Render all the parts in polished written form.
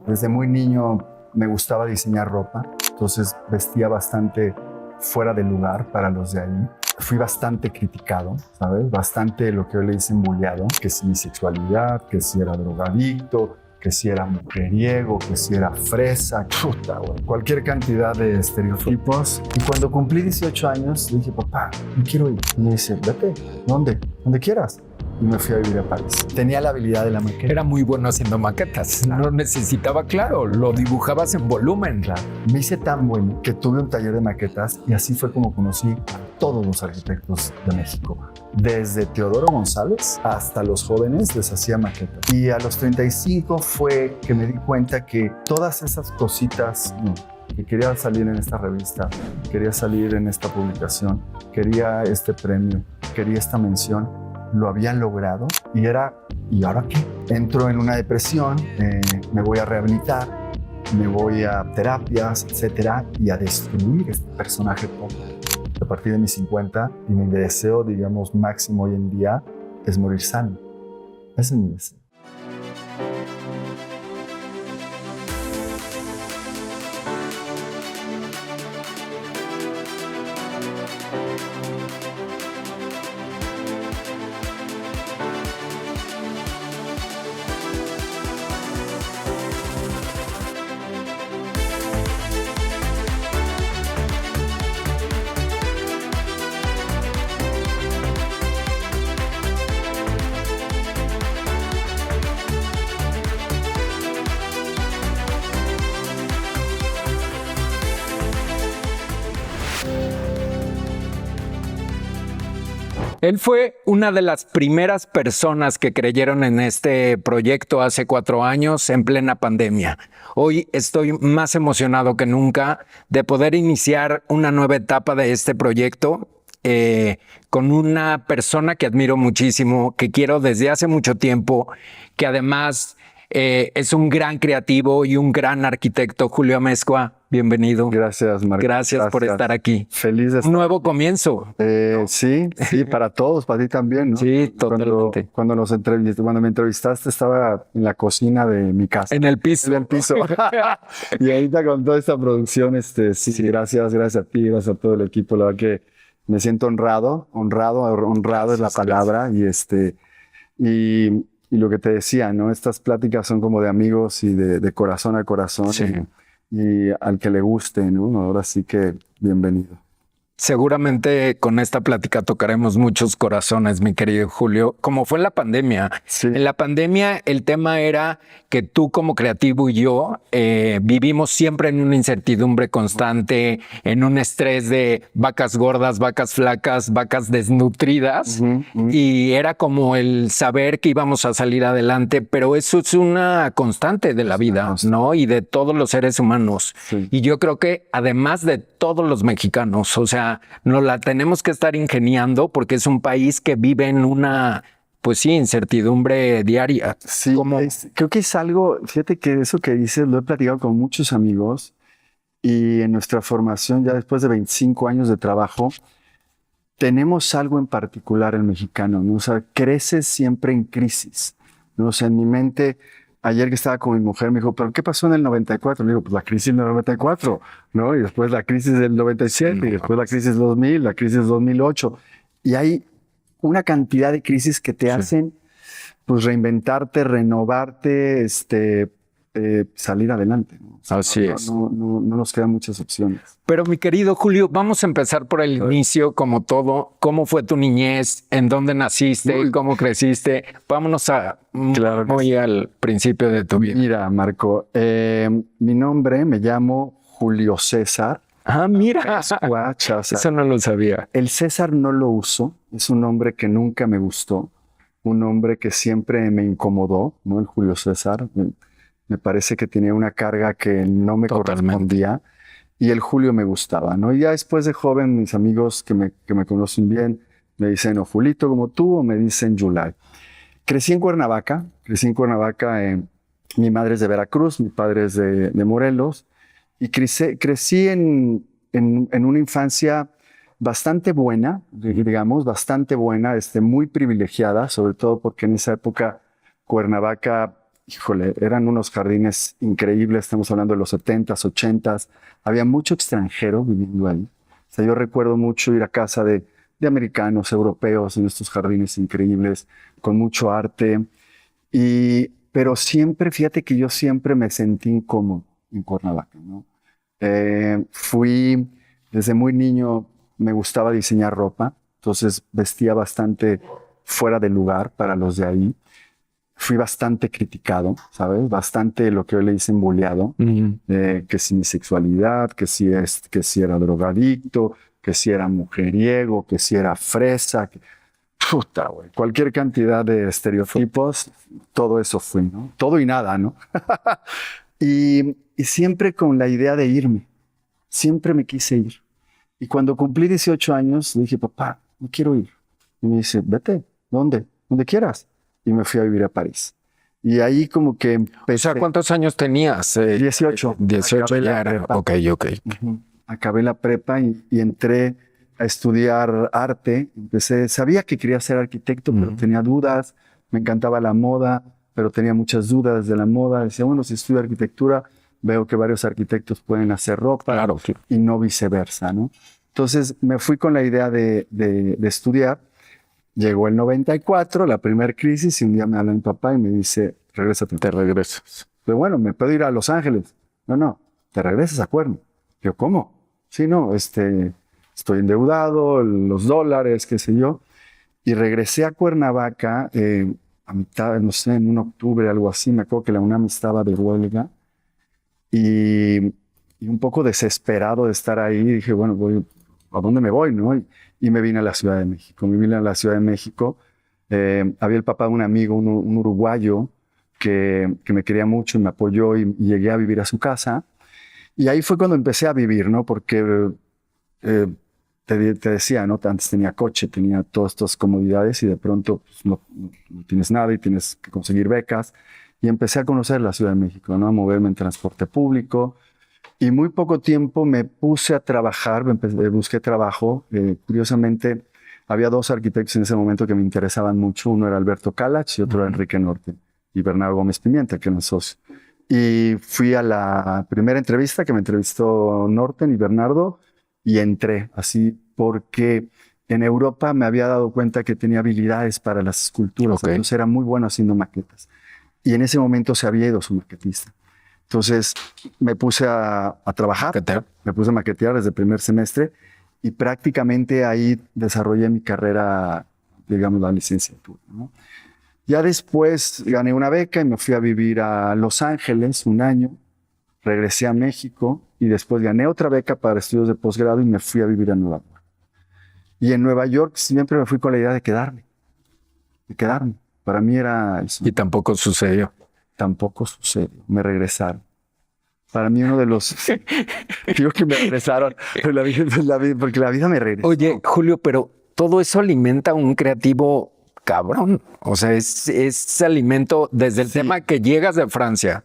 Desde muy niño me gustaba diseñar ropa, entonces vestía bastante fuera de lugar para los de ahí. Fui bastante criticado, ¿sabes? Bastante lo que hoy le dicen bulleado, que si mi sexualidad, que si era drogadicto, que si era mujeriego, que si era fresa, puta, güey. Cualquier cantidad de estereotipos. Y cuando cumplí 18 años, le dije, papá, me quiero ir. Y me dice, vete, ¿dónde? Donde quieras. Y me fui a vivir a París. Tenía la habilidad de la maqueta. Era muy bueno haciendo maquetas. Claro. No necesitaba, claro, lo dibujabas en volumen. Claro. Me hice tan bueno que tuve un taller de maquetas y así fue como conocí a todos los arquitectos de México. Desde Teodoro González hasta los jóvenes les hacía maquetas. Y a los 35 fue que me di cuenta que todas esas cositas, que quería salir en esta revista, quería salir en esta publicación, quería este premio, quería esta mención, lo había logrado y era, ¿y ahora qué? Entro en una depresión, me voy a rehabilitar, me voy a terapias, etcétera, y a destruir este personaje pop. A partir de mis 50, y mi deseo, digamos, máximo hoy en día es morir sano. Ese es mi deseo. Él fue una de las primeras personas que creyeron en este proyecto hace 4 años en plena pandemia. Hoy estoy más emocionado que nunca de poder iniciar una nueva etapa de este proyecto con una persona que admiro muchísimo, que quiero desde hace mucho tiempo, que además es un gran creativo y un gran arquitecto. Julio Amezcua, bienvenido. Gracias, Marco. Gracias por estar aquí. Feliz de estar. Un nuevo comienzo. Sí, para todos, para ti también, ¿no? Sí, totalmente. Cuando me entrevistaste estaba en la cocina de mi casa. En el piso. En el piso. Y ahorita con toda esta producción, sí, gracias a ti, gracias a todo el equipo. La verdad que me siento honrado es la palabra. Y lo que te decía, ¿no? Estas pláticas son como de amigos y de corazón a corazón. Sí. Y al que le guste, ¿no? Ahora sí que bienvenido. Seguramente con esta plática tocaremos muchos corazones, mi querido Julio. Como fue en la pandemia. Sí. En la pandemia el tema era que tú como creativo y yo vivimos siempre en una incertidumbre constante, en un estrés de vacas gordas, vacas flacas, vacas desnutridas. Y era como el saber que íbamos a salir adelante, pero eso es una constante de la vida, ¿no? Y de todos los seres humanos. Sí. Y yo creo que además de todos los mexicanos, o sea, nos la tenemos que estar ingeniando porque es un país que vive en una, pues sí, incertidumbre diaria. Sí, creo que es algo, fíjate que eso que dices lo he platicado con muchos amigos y en nuestra formación, ya después de 25 años de trabajo, tenemos algo en particular el mexicano, ¿no? O sea, crece siempre en crisis, ¿no? O sea, en mi mente, ayer que estaba con mi mujer, me dijo, ¿pero qué pasó en el 94? Le digo, pues la crisis del 94, ¿no? Y después la crisis del 97, y después la crisis 2000, la crisis 2008. Y hay una cantidad de crisis que te hacen, pues, reinventarte, renovarte, salir adelante, ¿no? O sea, Así es. No nos quedan muchas opciones. Pero mi querido Julio, vamos a empezar por el inicio, como todo. ¿Cómo fue tu niñez? ¿En dónde naciste? ¿Cómo creciste? Vámonos muy al principio de tu vida. Mira, Marco, mi nombre, me llamo Julio César. Ah, mira. Eso no lo sabía. El César no lo uso. Es un nombre que nunca me gustó. Un nombre que siempre me incomodó, ¿no? El Julio César. Me parece que tenía una carga que no me correspondía. Y el Julio me gustaba, ¿no? Y ya después de joven, mis amigos que me conocen bien me dicen o Julito como tú o me dicen Yulai. Crecí en Cuernavaca. Mi madre es de Veracruz, mi padre es de Morelos. Y crecí en una infancia bastante buena, digamos, muy privilegiada, sobre todo porque en esa época Cuernavaca híjole, eran unos jardines increíbles, estamos hablando de los 70s, 80s, había mucho extranjero viviendo ahí. O sea, yo recuerdo mucho ir a casa de americanos, europeos, en estos jardines increíbles, con mucho arte. Pero siempre, fíjate que yo siempre me sentí incómodo en Cuernavaca, ¿no? Fui desde muy niño, me gustaba diseñar ropa, entonces vestía bastante fuera de lugar para los de ahí. Fui bastante criticado, ¿sabes? Bastante lo que hoy le dicen bulleado, que si mi sexualidad, que si era drogadicto, que si era mujeriego, que si era fresa. Puta, güey. Cualquier cantidad de estereotipos, todo eso fui, ¿no? Todo y nada, ¿no? y siempre con la idea de irme. Siempre me quise ir. Y cuando cumplí 18 años, le dije, papá, me quiero ir. Y me dice, vete, ¿dónde? Donde quieras. Y me fui a vivir a París. Y ahí como que empecé. O sea, ¿cuántos años tenías? 18. 18 ya era. Ok. Acabé la prepa y entré a estudiar arte. Sabía que quería ser arquitecto, pero tenía dudas. Me encantaba la moda, pero tenía muchas dudas de la moda. Decía, bueno, si estudio arquitectura, veo que varios arquitectos pueden hacer ropa, claro. Y no viceversa, ¿no? Entonces me fui con la idea de estudiar. Llegó el 94, la primera crisis, y un día me habla mi papá y me dice, regrésate. Te regresas. Pero bueno, me puedo ir a Los Ángeles. No, te regresas a Cuerno. Yo, ¿cómo? Sí, no, estoy endeudado, los dólares, qué sé yo. Y regresé a Cuernavaca a mitad, no sé, en un octubre, algo así. Me acuerdo que la UNAM estaba de huelga. Y un poco desesperado de estar ahí, dije, bueno, ¿a dónde me voy, no? Y me vine a la Ciudad de México. Había el papá de un amigo, un uruguayo, que me quería mucho y me apoyó y llegué a vivir a su casa. Y ahí fue cuando empecé a vivir, ¿no? Porque te decía, ¿no? Antes tenía coche, tenía todas estas comodidades y de pronto pues, no tienes nada y tienes que conseguir becas. Y empecé a conocer la Ciudad de México, ¿no? A moverme en transporte público. Y muy poco tiempo me puse a trabajar, busqué trabajo. Curiosamente, había dos arquitectos en ese momento que me interesaban mucho. Uno era Alberto Calach y otro era Enrique Norte. Y Bernardo Gómez Pimienta, que era socio. Y fui a la primera entrevista que me entrevistó Norten y Bernardo y entré así porque en Europa me había dado cuenta que tenía habilidades para las esculturas. Okay. Entonces era muy bueno haciendo maquetas. Y en ese momento se había ido su maquetista. Entonces me puse a trabajar, me puse a maquetear desde el primer semestre y prácticamente ahí desarrollé mi carrera, digamos, la licenciatura, ¿no? Ya después gané una beca y me fui a vivir a Los Ángeles un año, regresé a México y después gané otra beca para estudios de posgrado y me fui a vivir a Nueva York. Y en Nueva York siempre me fui con la idea de quedarme. Para mí era eso. Y tampoco sucedió. Tampoco sucedió. Me regresaron. Para mí uno de los... Digo que me regresaron, porque la vida me regresó. Oye, Julio, pero todo eso alimenta a un creativo cabrón. O sea, es alimento desde el tema que llegas de Francia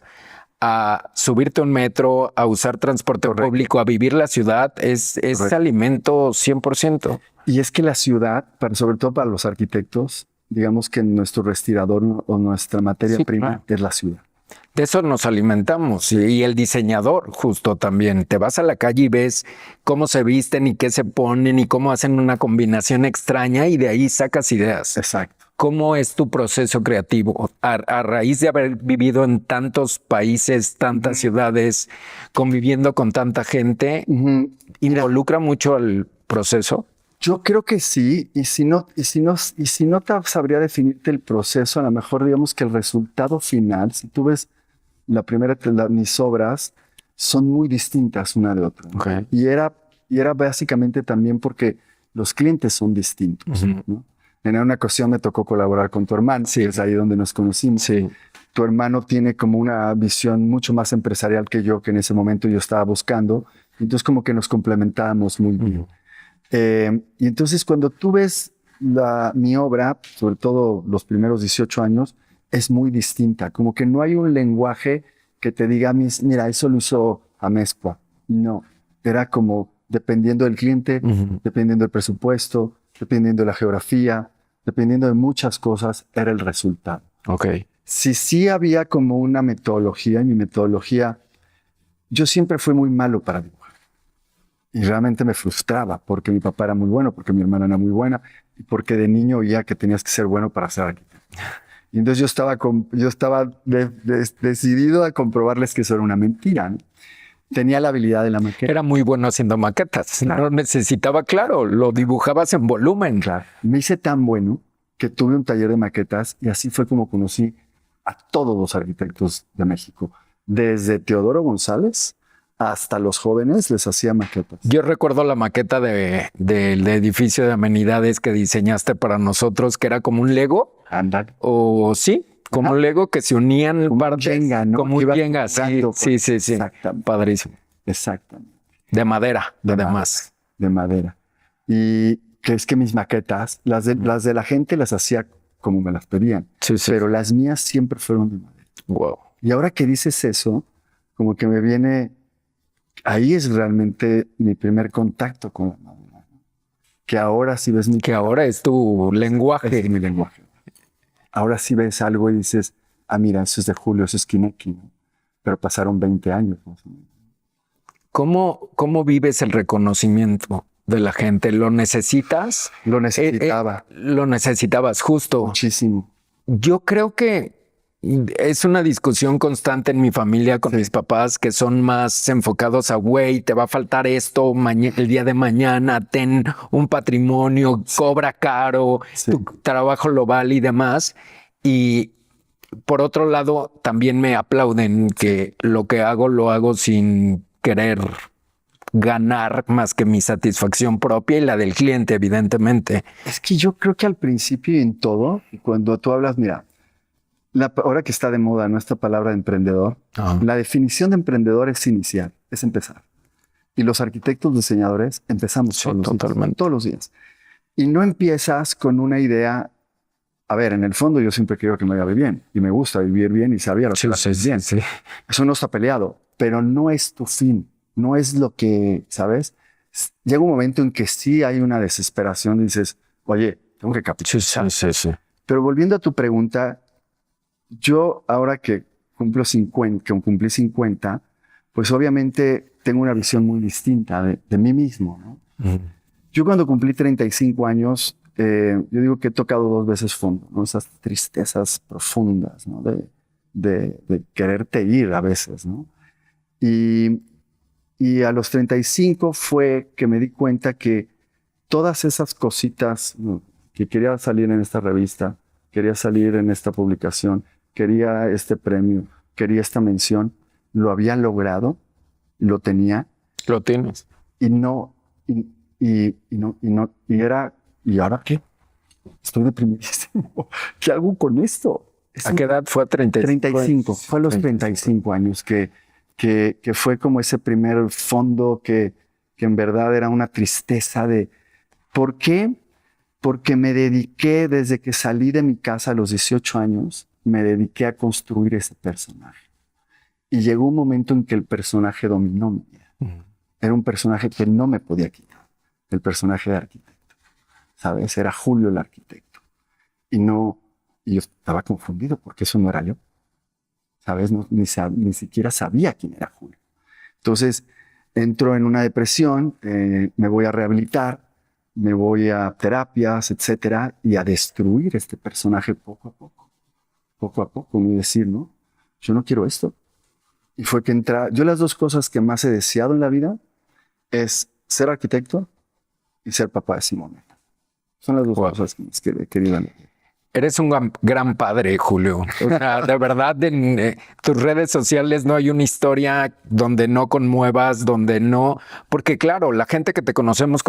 a subirte a un metro, a usar transporte público, a vivir la ciudad, es alimento 100%. Y es que la ciudad, sobre todo para los arquitectos, digamos que nuestro respirador o nuestra materia prima es la ciudad. De eso nos alimentamos. Y el diseñador justo también. Te vas a la calle y ves cómo se visten y qué se ponen y cómo hacen una combinación extraña y de ahí sacas ideas. Exacto. ¿Cómo es tu proceso creativo? A raíz de haber vivido en tantos países, tantas ciudades, conviviendo con tanta gente, ¿involucra mucho el proceso? Yo creo que sí, y si no te sabría definirte el proceso, a lo mejor digamos que el resultado final, si tú ves mis obras, son muy distintas una de otra. Okay. Y era básicamente también porque los clientes son distintos, ¿no? En una ocasión me tocó colaborar con tu hermano, es ahí donde nos conocimos. Sí. Tu hermano tiene como una visión mucho más empresarial que yo, que en ese momento yo estaba buscando. Entonces como que nos complementábamos muy bien. Y entonces cuando tú ves mi obra, sobre todo los primeros 18 años, es muy distinta. Como que no hay un lenguaje que te diga, mira, eso lo hizo Amezcua. No, era como dependiendo del cliente, dependiendo del presupuesto, dependiendo de la geografía, dependiendo de muchas cosas, era el resultado. Ok. sí había como una metodología, y mi metodología, yo siempre fui muy malo para dibujar. Y realmente me frustraba porque mi papá era muy bueno, porque mi hermana era muy buena, y porque de niño oía que tenías que ser bueno para ser arquitecto. Y entonces yo estaba decidido a comprobarles que eso era una mentira, ¿no? Tenía la habilidad de la maqueta. Era muy bueno haciendo maquetas. Claro. No necesitaba, claro, lo dibujabas en volumen. Claro. Me hice tan bueno que tuve un taller de maquetas y así fue como conocí a todos los arquitectos de México. Desde Teodoro González hasta los jóvenes les hacía maquetas. Yo recuerdo la maqueta del edificio de amenidades que diseñaste para nosotros, que era como un Lego. Andar. O sí, como un Lego que se unían Como partes. Jenga, ¿no? Como un Iba Jenga, sí, jugando, sí. Exactamente. Padrísimo. Exactamente. De madera, además. De madera. Y que es que mis maquetas, las de la gente las hacía como me las pedían. Sí. Pero las mías siempre fueron de madera. Wow. Y ahora que dices eso, como que me viene, ahí es realmente mi primer contacto con la madera. Que ahora sí ves que ahora es tu lenguaje. Es mi lenguaje. Ahora sí ves algo y dices, ah, mira, eso es de Julio, eso es Kineki, ¿no? Pero pasaron 20 años más o menos. ¿Cómo vives el reconocimiento de la gente? ¿Lo necesitas? Lo necesitaba. Lo necesitabas, justo. Muchísimo. Yo creo que es una discusión constante en mi familia con mis papás, que son más enfocados a, güey, te va a faltar esto el día de mañana, ten un patrimonio, cobra caro, tu trabajo lo vale y demás. Y por otro lado, también me aplauden que lo que hago lo hago sin querer ganar más que mi satisfacción propia y la del cliente, evidentemente. Es que yo creo que al principio y en todo, cuando tú hablas, mira, ahora que está de moda, ¿no? Esta palabra de emprendedor, la definición de emprendedor es iniciar, es empezar. Y los arquitectos, diseñadores, empezamos todos los días. Y no empiezas con una idea. A ver, en el fondo yo siempre quiero que me vaya bien y me gusta vivir bien y sabía lo que haces bien. Sí. Eso no está peleado, pero no es tu fin, no es lo que, ¿sabes? Llega un momento en que sí hay una desesperación y dices, oye, tengo que capitalizar. Sí. Pero volviendo a tu pregunta, yo ahora que cumplí 50, pues obviamente tengo una visión muy distinta de mí mismo, ¿no? Yo cuando cumplí 35 años, yo digo que he tocado 2 veces fondo, ¿no? Esas tristezas profundas, ¿no? De quererte ir a veces, ¿no? Y a los 35 fue que me di cuenta que todas esas cositas, ¿no? Que quería salir en esta revista, quería salir en esta publicación, quería este premio, quería esta mención, lo había logrado, lo tenía. Lo tienes. Y era, ¿y ahora qué? Estoy deprimidísimo. ¿Qué hago con esto? ¿A qué edad fue? 35. Fue a los 35 años que fue como ese primer fondo que en verdad era una tristeza de... ¿Por qué? Porque me dediqué desde que salí de mi casa a los 18 años, me dediqué a construir ese personaje. Y llegó un momento en que el personaje dominó mi vida. Era un personaje que no me podía quitar. El personaje de arquitecto. ¿Sabes? Era Julio el arquitecto. Y yo estaba confundido porque eso no era yo. ¿Sabes? Ni siquiera sabía quién era Julio. Entonces, entro en una depresión, me voy a rehabilitar, me voy a terapias, etcétera, y a destruir este personaje poco a poco. Poco a poco, y decir, no, yo no quiero esto. Y fue que yo las 2 cosas que más he deseado en la vida es ser arquitecto y ser papá de Simonetta. Son las 2 cosas que más he querido en la vida. Eres un gran padre, Julio. O sea, de verdad, en tus redes sociales no hay una historia donde no conmuevas, donde no... Porque claro, la gente que te conocemos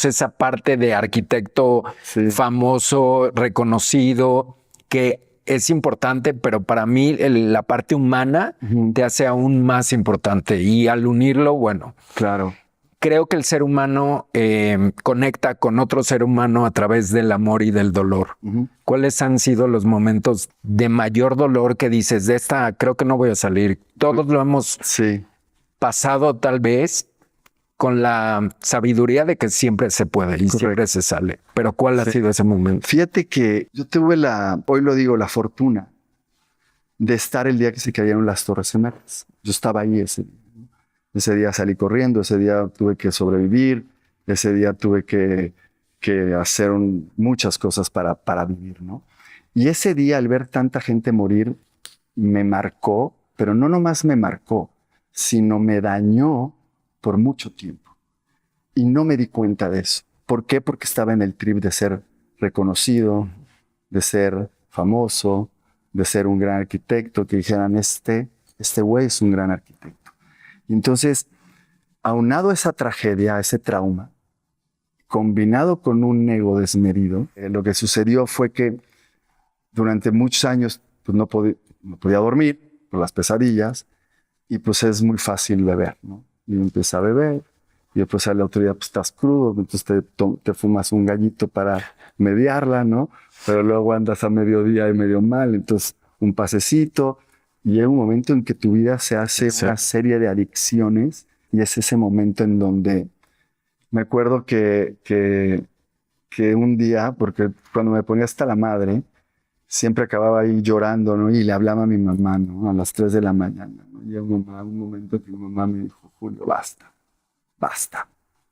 esa parte de arquitecto famoso, reconocido, que es importante, pero para mí la parte humana te hace aún más importante. Y al unirlo, bueno... Claro. Creo que el ser humano conecta con otro ser humano a través del amor y del dolor. ¿Cuáles han sido los momentos de mayor dolor que dices, de esta creo que no voy a salir? Todos lo hemos pasado tal vez con la sabiduría de que siempre se puede y siempre se sale. Pero ¿cuál ha sido ese momento? Fíjate que yo tuve hoy lo digo, la fortuna de estar el día que se cayeron las Torres Gemelas. Yo estaba ahí ese día, ¿no? Ese día salí corriendo, ese día tuve que sobrevivir, ese día tuve que hacer muchas cosas para vivir, ¿no? Y ese día, al ver tanta gente morir, me marcó, pero no nomás me marcó, sino me dañó por mucho tiempo. Y no me di cuenta de eso. ¿Por qué? Porque estaba en el trip de ser reconocido, de ser famoso, de ser un gran arquitecto, que dijeran, este güey es un gran arquitecto. Y entonces, aunado a esa tragedia, a ese trauma, combinado con un ego desmedido, lo que sucedió fue que durante muchos años pues, no podía dormir por las pesadillas y pues es muy fácil beber, ¿no? Y empecé a beber y después a la otro día pues estás crudo, entonces te fumas un gallito para mediarla, ¿no? Pero luego andas a mediodía y medio mal, entonces un pasecito y llega un momento en que tu vida se hace una serie de adicciones y es ese momento en donde me acuerdo que un día, porque cuando me ponía hasta la madre, siempre acababa ahí llorando, ¿no? Y le hablaba a mi mamá, ¿no? A las 3 de la mañana, ¿no? Y un momento que mi mamá me dijo, Julio, basta.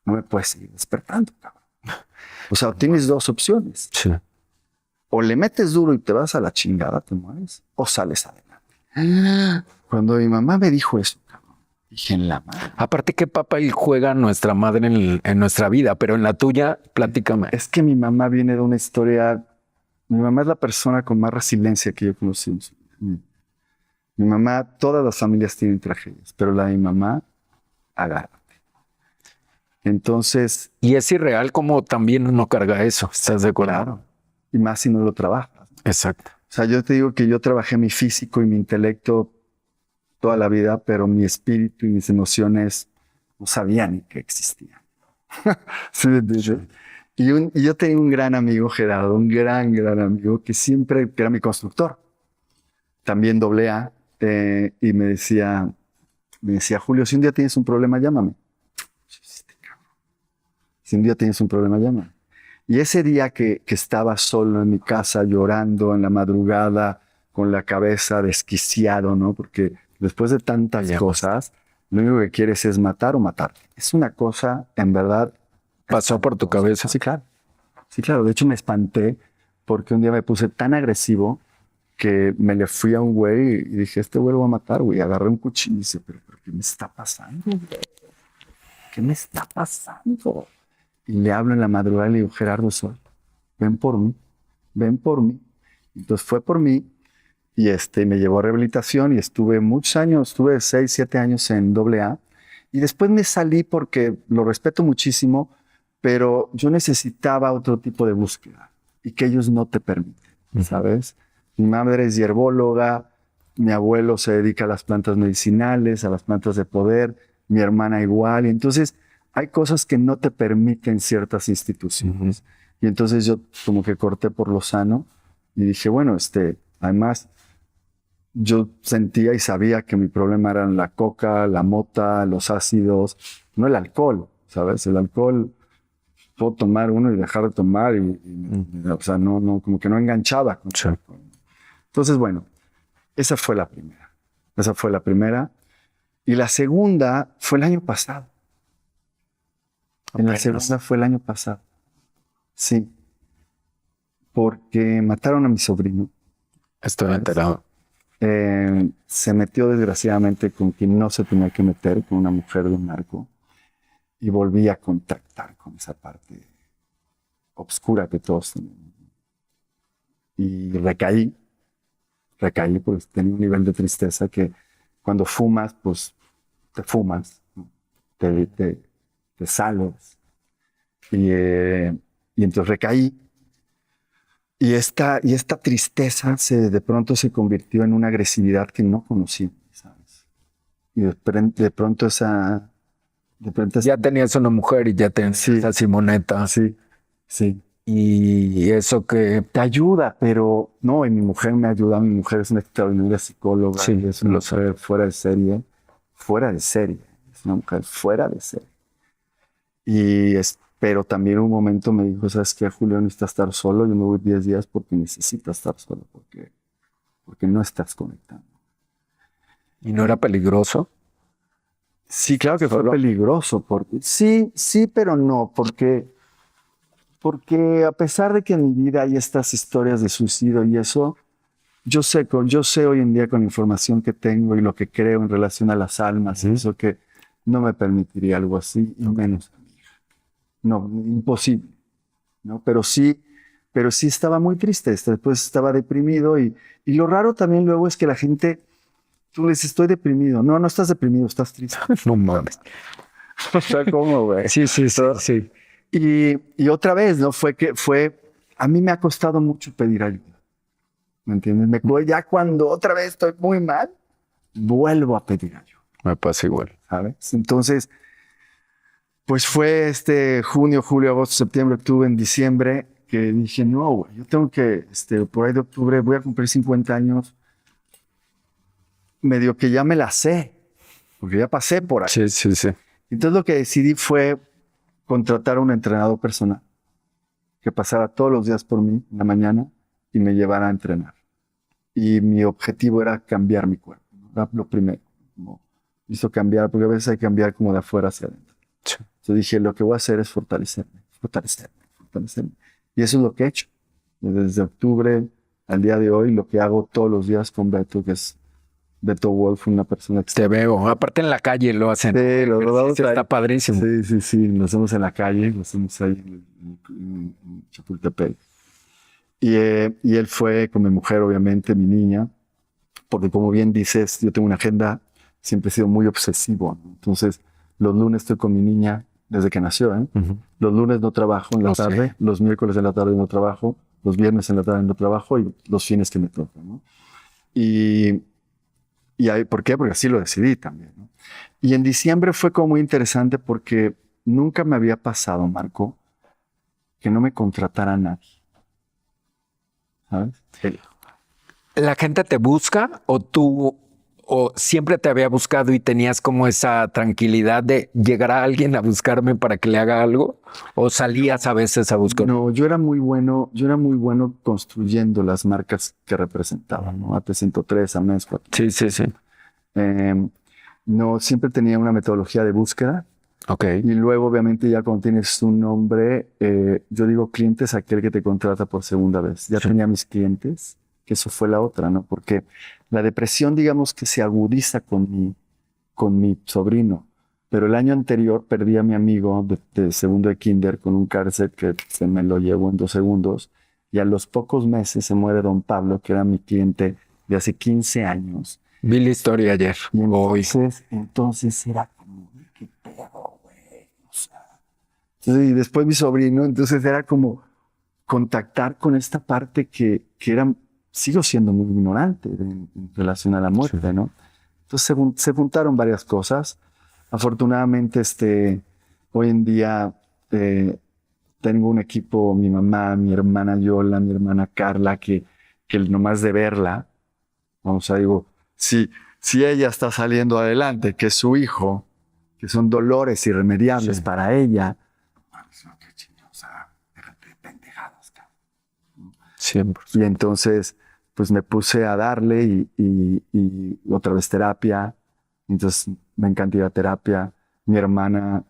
No me puedes seguir despertando, cabrón. O sea, tienes dos opciones. Sí. O le metes duro y te vas a la chingada, te mueres, o sales adelante. Cuando mi mamá me dijo eso, cabrón, dije en la madre. Aparte, ¿qué papel juega nuestra madre en nuestra vida? Pero en la tuya, platícame. Es que mi mamá viene de una historia. Mi mamá es la persona con más resiliencia que yo conocí. Mi mamá, todas las familias tienen tragedias, pero la de mi mamá, agárrate. Entonces. Y es irreal como también uno carga eso. ¿Estás de acuerdo? Claro. Y más si no lo trabajas. Exacto. O sea, yo te digo que yo trabajé mi físico y mi intelecto toda la vida, pero mi espíritu y mis emociones no sabían ni que existían. ¿Sí me entiendes? Y yo tenía un gran amigo, Gerardo, un gran amigo que que era mi constructor, también AA, y me decía, Julio, si un día tienes un problema, llámame. Si un día tienes un problema, llámame. Y ese día que estaba solo en mi casa, llorando en la madrugada, con la cabeza desquiciado, ¿no? Porque después de tantas cosas, lo único que quieres es matar o matarte. Es una cosa, en verdad. ¿Pasó por tu cabeza? Sí, claro. Sí, claro. De hecho, me espanté porque un día me puse tan agresivo que me le fui a un güey y dije, este güey lo voy a matar, güey. Agarré un cuchillo y dice, pero ¿qué me está pasando, güey? ¿Qué me está pasando? Y le hablo en la madrugada y le digo, Gerardo Sol, ven por mí. Entonces fue por mí y me llevó a rehabilitación y estuve muchos años, estuve 6, 7 años en AA. Y después me salí porque lo respeto muchísimo, pero yo necesitaba otro tipo de búsqueda y que ellos no te permiten, ¿sabes? Mi madre es hierbóloga, mi abuelo se dedica a las plantas medicinales, a las plantas de poder, mi hermana igual. Y entonces hay cosas que no te permiten ciertas instituciones. Y entonces yo como que corté por lo sano y dije, bueno, además yo sentía y sabía que mi problema eran la coca, la mota, los ácidos, no el alcohol, ¿sabes? El alcohol puedo tomar uno y dejar de tomar o sea, no, como que no enganchaba con el alcohol. Entonces, bueno, esa fue la primera. Y la segunda fue el año pasado. La segunda fue el año pasado. Sí. Porque mataron a mi sobrino. Estoy enterado. Se metió desgraciadamente con quien no se tenía que meter, con una mujer de un narco. Y volví a contactar con esa parte obscura que todos tenemos. Y recaí porque tenía un nivel de tristeza que cuando fumas, pues te fumas, ¿no? te sales. Y entonces recaí. Y esta tristeza de pronto se convirtió en una agresividad que no conocía, ¿sabes? Y de pronto esa... Ya tenías una mujer y ya tenías esa Simoneta. Sí. Y eso que te ayuda, pero no, y mi mujer me ayuda. Mi mujer es una extraordinaria psicóloga. Sí, y es una mujer fuera de serie. Es una mujer fuera de serie. Pero también un momento me dijo, ¿sabes qué, Julio? Necesitas estar solo. Yo me voy 10 días porque necesito estar solo, porque porque no estás conectando. ¿Y no era peligroso? Sí, claro que fue peligroso. Sí, pero no, porque a pesar de que en mi vida hay estas historias de suicidio y eso, yo sé hoy en día con la información que tengo y lo que creo en relación a las almas y eso, que no me permitiría algo así, y menos a mi hija. No, imposible, ¿no? Pero sí estaba muy triste, después estaba deprimido y lo raro también luego es que la gente, tú le dices, estoy deprimido. No estás deprimido, estás triste. No mames. O sea, ¿cómo, güey? Sí. Y otra vez, ¿no? A mí me ha costado mucho pedir ayuda. ¿Me entiendes? Ya cuando otra vez estoy muy mal, vuelvo a pedir ayuda. Me pasa igual. ¿Sabes? Entonces, pues fue junio, julio, agosto, septiembre, octubre, en diciembre, que dije, no, güey, yo tengo que, por ahí de octubre, voy a cumplir 50 años. Medio que ya me la sé, porque ya pasé por ahí. Sí. Entonces lo que decidí fue contratar a un entrenador personal que pasara todos los días por mí en la mañana y me llevara a entrenar. Y mi objetivo era cambiar mi cuerpo, ¿no? Era lo primero. Hizo cambiar, porque a veces hay que cambiar como de afuera hacia adentro. Sí. Entonces dije, lo que voy a hacer es fortalecerme. Y eso es lo que he hecho. Desde octubre al día de hoy, lo que hago todos los días con Beto, que es Beto Wolf, una persona que te veo. Aparte en la calle lo hacen. Sí, los rodados está padrísimo. Sí. Lo hacemos en la calle, lo hacemos ahí en Chapultepec. Y él fue con mi mujer, obviamente, mi niña, porque como bien dices, yo tengo una agenda, siempre he sido muy obsesivo, ¿no? Entonces, los lunes estoy con mi niña desde que nació, ¿eh? Uh-huh. Los lunes no trabajo en la tarde, los miércoles en la tarde no trabajo, los viernes en la tarde no trabajo y los fines que me tocan, ¿no? Y ¿por qué? Porque así lo decidí también, ¿no? Y en diciembre fue como muy interesante porque nunca me había pasado, Marco, que no me contratara nadie. ¿Sabes? ¿La gente te busca o siempre te había buscado y tenías como esa tranquilidad de llegar a alguien a buscarme para que le haga algo? ¿O salías a veces a buscar? No, yo era muy bueno construyendo las marcas que representaba, ¿no? AT103, Amezcua. Sí. No, siempre tenía una metodología de búsqueda. Okay. Y luego, obviamente, ya cuando tienes un nombre, yo digo cliente es aquel que te contrata por segunda vez. Ya tenía mis clientes, que eso fue la otra, ¿no? Porque la depresión, digamos que se agudiza con mi sobrino. Pero el año anterior perdí a mi amigo de segundo de kinder con un cárcel que se me lo llevó en 2 segundos. Y a los pocos meses se muere don Pablo, que era mi cliente de hace 15 años. Vi la historia ayer. Y entonces era como, ¿qué pedo, güey? O sea, entonces, y después mi sobrino, entonces era como contactar con esta parte que sigo siendo muy ignorante en relación a la muerte, sí, ¿no? Entonces se juntaron varias cosas. Afortunadamente, hoy en día tengo un equipo, mi mamá, mi hermana Yola, mi hermana Carla, que nomás de verla, vamos a digo, si ella está saliendo adelante, que es su hijo, que son dolores irremediables, sí, para ella, o sea, déjate de pendejadas, cabrón. Siempre. Y entonces, pues me puse a darle y otra vez terapia. Entonces me encanta ir a terapia. Mi hermana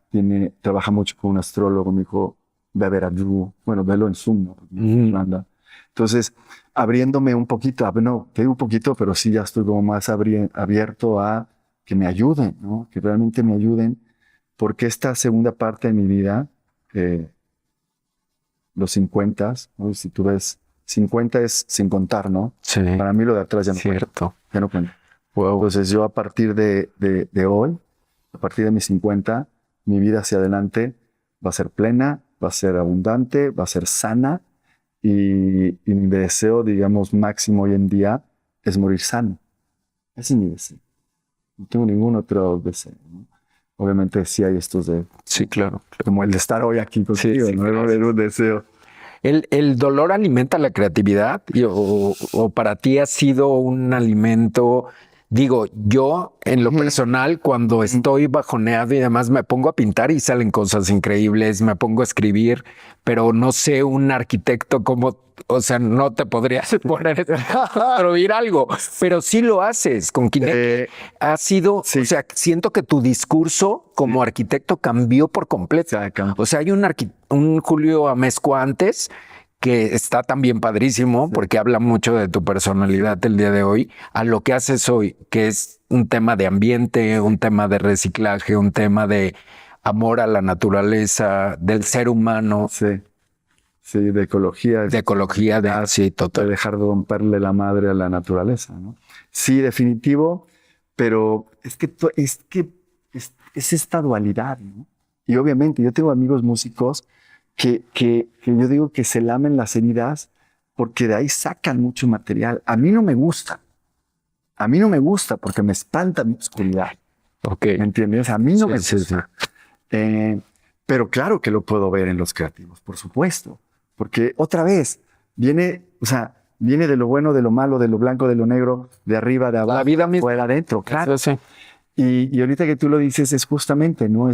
trabaja mucho con un astrólogo, me dijo, ve a ver a Drew. Bueno, velo en Zoom, ¿no? Entonces, abriéndome un poquito, no, te digo un poquito, pero sí ya estoy como más abierto a que me ayuden, ¿no? Que realmente me ayuden, porque esta segunda parte de mi vida, los 50, ¿no? Si tú ves, 50 es sin contar, ¿no? Sí. Para mí lo de atrás ya no Cierto. cuenta. Ya no cuenta. Wow. Entonces yo a partir de hoy, a partir de mis 50, mi vida hacia adelante va a ser plena, va a ser abundante, va a ser sana y mi deseo, digamos, máximo hoy en día es morir sano. Ese es mi deseo. No tengo ningún otro deseo, ¿no? Obviamente sí hay estos de... Sí, claro. Como el de estar hoy aquí contigo, sí, ¿no? Era un deseo. ¿El dolor alimenta la creatividad? ¿O para ti ha sido un alimento Digo, yo en lo personal, cuando estoy bajoneado y demás, me pongo a pintar y salen cosas increíbles, me pongo a escribir, pero no sé un arquitecto como, o sea, no te podrías poner a construir algo, pero sí lo haces con Kinect. Ha sido, sí. o sea, siento que tu discurso como arquitecto cambió por completo. O sea, hay un Julio Amezcua antes que está también padrísimo porque habla mucho de tu personalidad el día de hoy, a lo que haces hoy, que es un tema de ambiente, un tema de reciclaje, un tema de amor a la naturaleza, del ser humano. Sí, sí, de ecología. De ecología, sí, total. De dejar de romperle la madre a la naturaleza, ¿no? Sí, definitivo, pero es esta dualidad, ¿no? Y obviamente yo tengo amigos músicos que yo digo que se lamen las heridas porque de ahí sacan mucho material. A mí no me gusta. A mí no me gusta porque me espanta mi oscuridad. Ok. ¿Me entiendes? A mí no me gusta. Sí. Pero claro que lo puedo ver en los creativos, por supuesto. Porque otra vez viene de lo bueno, de lo malo, de lo blanco, de lo negro, de arriba, de abajo, la vida misma, fuera, adentro, claro. Sí. Y ahorita que tú lo dices es justamente, ¿no?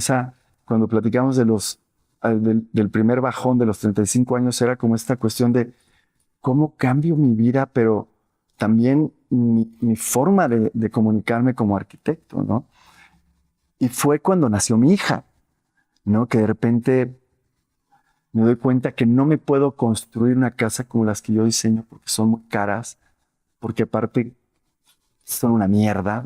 Cuando platicamos del primer bajón de los 35 años, era como esta cuestión de cómo cambio mi vida, pero también mi forma de comunicarme como arquitecto, ¿no? Y fue cuando nació mi hija, ¿no? Que de repente me doy cuenta que no me puedo construir una casa como las que yo diseño porque son muy caras, porque aparte son una mierda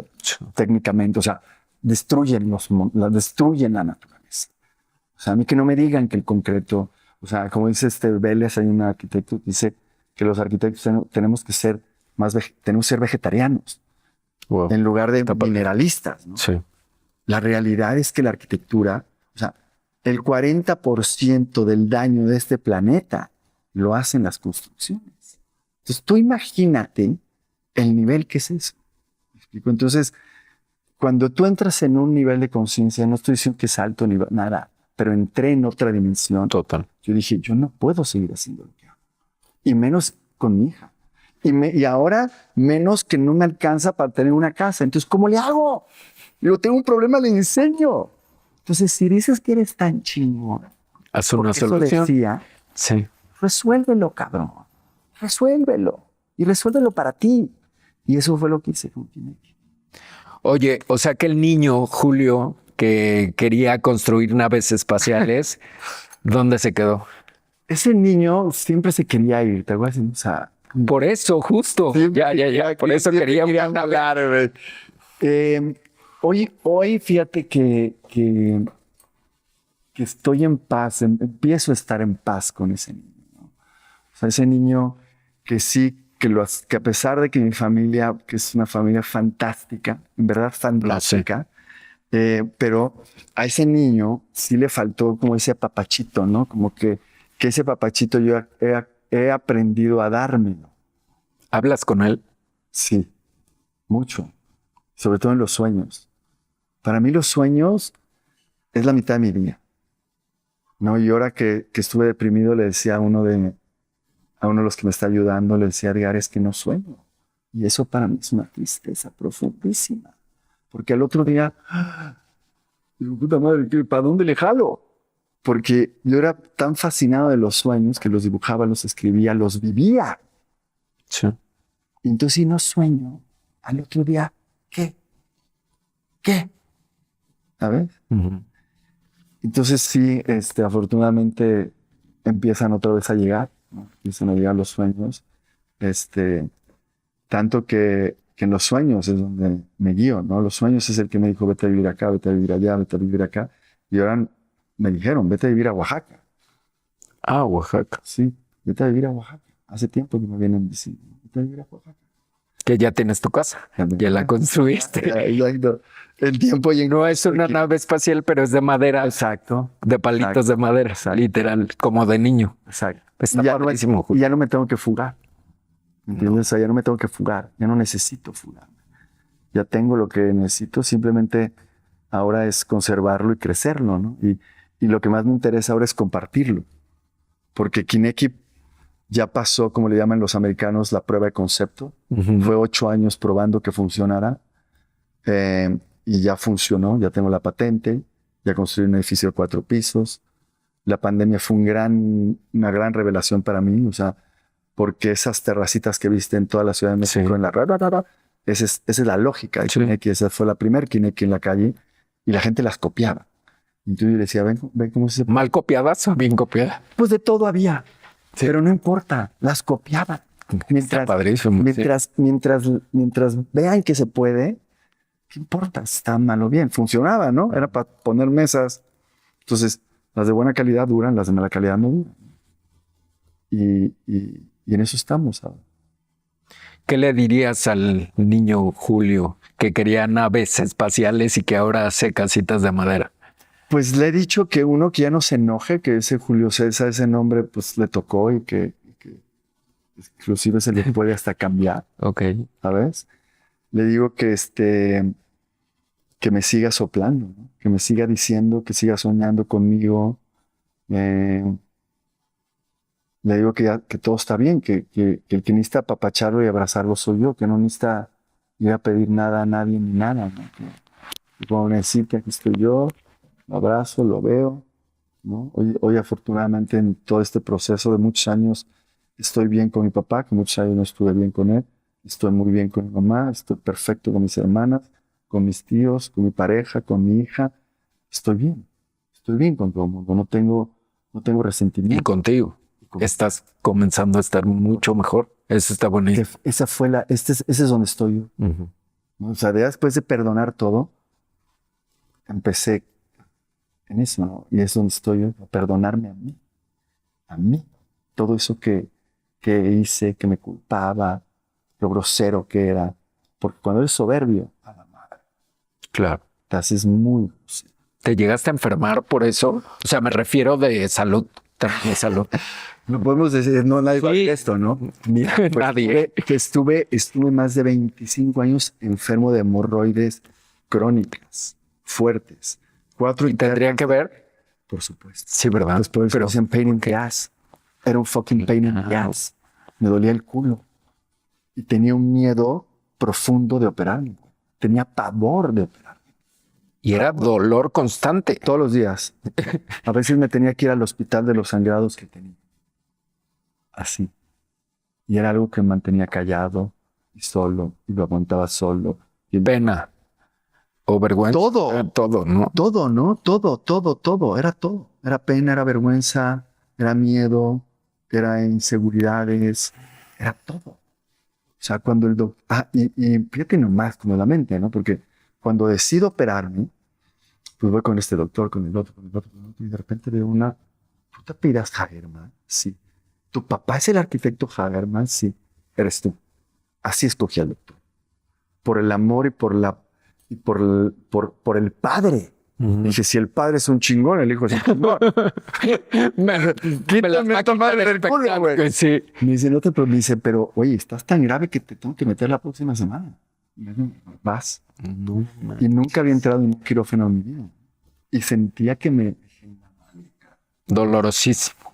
técnicamente, o sea, destruyen la naturaleza. O sea, a mí que no me digan que el concreto, o sea, como dice Vélez, hay un arquitecto que dice que los arquitectos tenemos que ser vegetarianos, wow, en lugar de mineralistas, ¿no? Sí. La realidad es que la arquitectura, o sea, el 40% del daño de este planeta lo hacen las construcciones. Entonces, tú imagínate el nivel que es eso. ¿Me explico? Entonces, cuando tú entras en un nivel de conciencia, no estoy diciendo que es alto nivel, nada, pero entré en otra dimensión. Total. Yo dije, yo no puedo seguir haciendo lo que hago. Y menos con mi hija. Y ahora menos que no me alcanza para tener una casa. Entonces, ¿cómo le hago? Yo tengo un problema, le enseño. Entonces, si dices que eres tan chingón, haz una solución. Decía, sí. Resuélvelo, cabrón. Resuélvelo. Y resuélvelo para ti. Y eso fue lo que hice con Kinect. Oye, o sea que el niño Julio que quería construir naves espaciales, ¿dónde se quedó? Ese niño siempre se quería ir, ¿te acuerdas? O sea, por eso, justo. Ya. Por eso quería hablar. Hoy fíjate que estoy en paz, empiezo a estar en paz con ese niño, ¿no? O sea, ese niño que sí, que a pesar de que mi familia, que es una familia fantástica, en verdad fantástica, pero a ese niño sí le faltó como ese apapachito, ¿no? Como que ese papachito yo he aprendido a dármelo. ¿Hablas con él? Sí, mucho. Sobre todo en los sueños. Para mí los sueños es la mitad de mi día, ¿no? Y ahora que estuve deprimido le decía a uno de los que me está ayudando, le decía, Edgar, es que no sueño. Y eso para mí es una tristeza profundísima. Porque al otro día, digo, puta madre, ¿para dónde le jalo? Porque yo era tan fascinado de los sueños que los dibujaba, los escribía, los vivía. Sí. Y entonces si no sueño, al otro día, ¿qué? ¿Sabes? Uh-huh. Entonces sí, afortunadamente empiezan otra vez a llegar, ¿no? Empiezan a llegar los sueños. Tanto que en los sueños es donde me guío, ¿no? Los sueños es el que me dijo, vete a vivir acá, vete a vivir allá, vete a vivir acá. Y ahora me dijeron, vete a vivir a Oaxaca. Ah, Oaxaca. Sí, vete a vivir a Oaxaca. Hace tiempo que me vienen diciendo, vete a vivir a Oaxaca. Que ya tienes tu casa, ya la construiste. Exacto. El tiempo llegó. No es una nave espacial, pero es de madera. Exacto. De palitos de madera, literal, como de niño. Exacto. Está padrísimo. Y ya no me tengo que fugar. ¿Entiendes? No. O sea, ya no me tengo que fugar. Ya no necesito fugarme. Ya tengo lo que necesito. Simplemente ahora es conservarlo y crecerlo, ¿no? Y lo que más me interesa ahora es compartirlo. Porque Kinect ya pasó, como le llaman los americanos, la prueba de concepto. Uh-huh. Fue 8 años probando que funcionara. y ya funcionó, ya tengo la patente, ya construí un edificio de 4 pisos. La pandemia fue una gran revelación para mí, o sea, porque esas terracitas que viste en toda la Ciudad de México, Sí. en la esa es la lógica de Sí. Kineki. Esa fue la primera Kineki en la calle y la gente las copiaba. Y entonces yo decía, ven cómo se... ¿Mal copiadas o bien copiadas? Pues de todo había, Sí. pero no importa, las copiaban. Está padrísimo. Mientras vean que se puede, ¿qué importa si está mal o bien? Funcionaba, ¿no? Era para poner mesas. Entonces, las de buena calidad duran, las de mala calidad no duran. Y en eso estamos ahora. ¿Qué le dirías al niño Julio que quería naves espaciales y que ahora hace casitas de madera? Pues le he dicho que uno que ya no se enoje, que ese Julio César, ese nombre, pues le tocó y que inclusive se le puede hasta cambiar, Ok. ¿sabes? Le digo que me siga soplando, ¿no? Que me siga diciendo, que siga soñando conmigo. Le digo que todo está bien, que el que necesita apapacharlo y abrazarlo soy yo, que no necesita ir a pedir nada a nadie ni nada, ¿no? Que cuando necesite, aquí estoy yo, lo abrazo, lo veo, ¿no? Hoy afortunadamente en todo este proceso de muchos años estoy bien con mi papá, que muchos años no estuve bien con él, estoy muy bien con mi mamá, estoy perfecto con mis hermanas, con mis tíos, con mi pareja, con mi hija, estoy bien con todo el mundo, no tengo Y resentimiento. contigo. Estás comenzando a estar mucho mejor. Eso está bonito. Ese es donde estoy yo, Ujú. ¿no? O sea, después de perdonar todo, empecé en eso, ¿no? Y es donde estoy yo, a perdonarme a mí. Todo eso que hice, que me culpaba, lo grosero que era. Porque cuando eres soberbio, a la madre, Claro. te haces muy grosero. ¿Te llegaste a enfermar por eso? O sea, me refiero de salud. De salud. No podemos decir, no, nadie igual Sí. que esto, ¿no? Mira, pues, Nadie. estuve más de 25 años enfermo de hemorroides crónicas, fuertes. 4 ¿Y tendría que ver? Por supuesto. Sí, ¿verdad? Después Pero hacían pain in the ass. Era un fucking pain in the ass. Me dolía el culo. Y tenía un miedo profundo de operarme. Tenía pavor de operarme. y era dolor constante. Todos los días. A veces me tenía que ir al hospital de los sangrados que tenía. Así. Y era algo que me mantenía callado y solo. Y lo aguantaba solo. Y Pena o vergüenza. Todo. Todo, ¿no? Todo, ¿no? Todo. Era todo. Era pena, era vergüenza, era miedo, era inseguridades, era todo. O sea, cuando el doctor... y fíjate nomás como la mente, ¿no? Porque cuando decido operarme, pues voy con este doctor, con el otro, y de repente veo una... ¿Tú te apellidas Hagerman? Sí. ¿Tu papá es el arquitecto Hagerman? Sí. Eres tú. Así escogí al doctor. Por el amor y por el padre. Dije, si el padre es un chingón, el hijo es un chingón. Quítame esta madre del culo, güey. Sí. Me dice, no te me dice, pero oye, estás tan grave que te tengo que meter la próxima semana. Y me dice, vas. No, Y nunca había entrado en un quirófano en mi vida. Y sentía que dolorosísimo.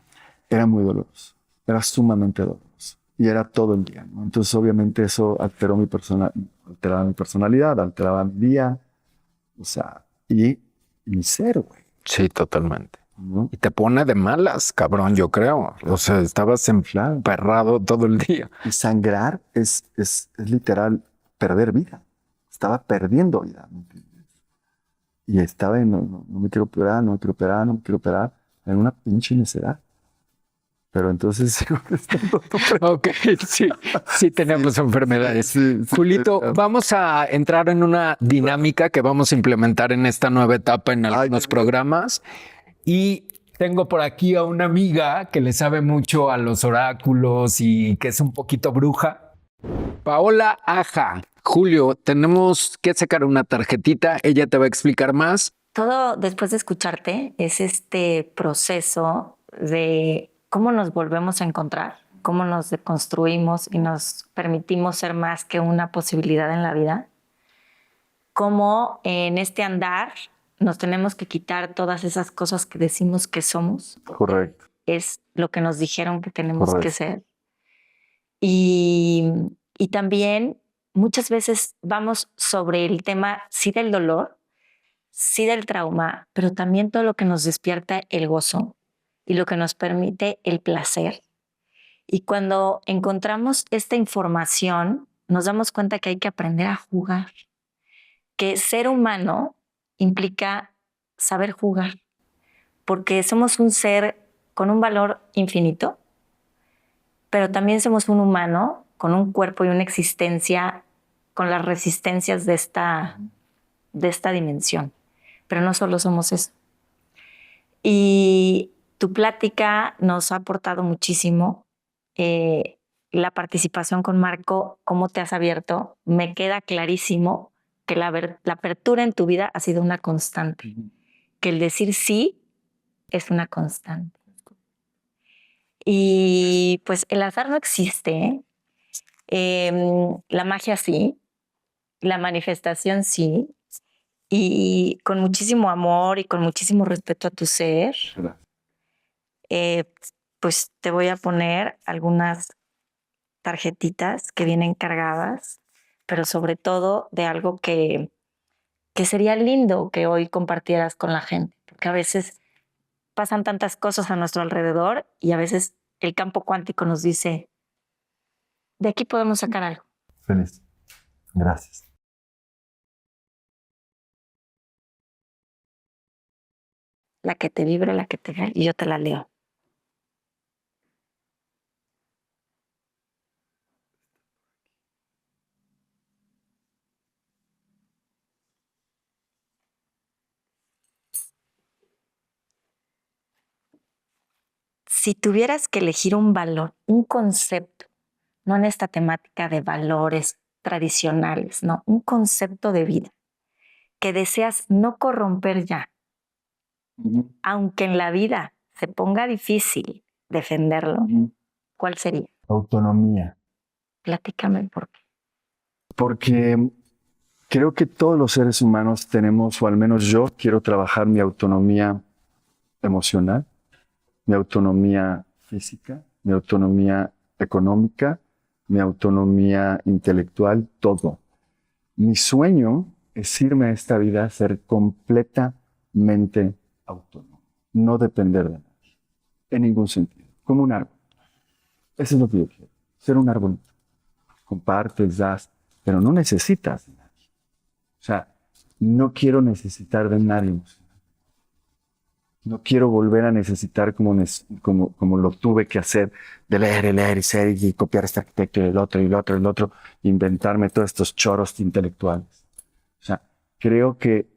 era muy doloroso. Era sumamente doloroso. Y era todo el día, ¿no? Entonces, obviamente, eso alteraba mi personalidad, alteraba mi día. O sea, y mi ser, güey. Sí, totalmente. ¿No? Y te pone de malas, cabrón, yo creo. O sea, estabas emperrado todo el día. Y sangrar es literal perder vida. Estaba perdiendo vida. Y estaba en, no me quiero operar, no me quiero operar, no me quiero operar. En una pinche necedad. Pero entonces sigo estando Ok, sí tenemos enfermedades. Sí, Julito, vamos a entrar en una dinámica que vamos a implementar en esta nueva etapa en algunos programas. Y tengo por aquí a una amiga que le sabe mucho a los oráculos y que es un poquito bruja. Paola Aja. Julio, tenemos que sacar una tarjetita. Ella te va a explicar más. Todo después de escucharte es este proceso de cómo nos volvemos a encontrar, cómo nos deconstruimos y nos permitimos ser más que una posibilidad en la vida. Cómo en este andar nos tenemos que quitar todas esas cosas que decimos que somos. Correcto. Es lo que nos dijeron que tenemos Correcto. que ser. Y también muchas veces vamos sobre el tema, sí del dolor, sí del trauma, pero también todo lo que nos despierta el gozo y lo que nos permite el placer. Y cuando encontramos esta información, nos damos cuenta que hay que aprender a jugar, que ser humano implica saber jugar, porque somos un ser con un valor infinito, pero también somos un humano con un cuerpo y una existencia con las resistencias de esta dimensión. Pero no solo somos eso. Y tu plática nos ha aportado muchísimo. La participación con Marco, cómo te has abierto, me queda clarísimo que la apertura en tu vida ha sido una constante, que el decir sí es una constante. Y pues el azar no existe, la magia sí, la manifestación sí, y con muchísimo amor y con muchísimo respeto a tu ser, pues te voy a poner algunas tarjetitas que vienen cargadas, pero sobre todo de algo que sería lindo que hoy compartieras con la gente, porque a veces pasan tantas cosas a nuestro alrededor y a veces el campo cuántico nos dice, de aquí podemos sacar algo. Feliz. Gracias. La que te vibre, la que te vea, y yo te la leo. Si tuvieras que elegir un valor, un concepto, no en esta temática de valores tradicionales, no, un concepto de vida que deseas no corromper ya, aunque en la vida se ponga difícil defenderlo, ¿cuál sería? Autonomía. Platícame por qué. Porque creo que todos los seres humanos tenemos, o al menos yo quiero trabajar mi autonomía emocional, mi autonomía física, mi autonomía económica, mi autonomía intelectual, todo. Mi sueño es irme a esta vida a ser completamente autónomo, no depender de nadie, en ningún sentido, como un árbol. Eso es lo que yo quiero, ser un árbol. Compartes, das, pero no necesitas de nadie. O sea, no quiero necesitar de nadie. No quiero volver a necesitar como lo tuve que hacer, de leer y ser y copiar este arquitecto y el otro y el otro y el otro, inventarme todos estos choros intelectuales. O sea, creo que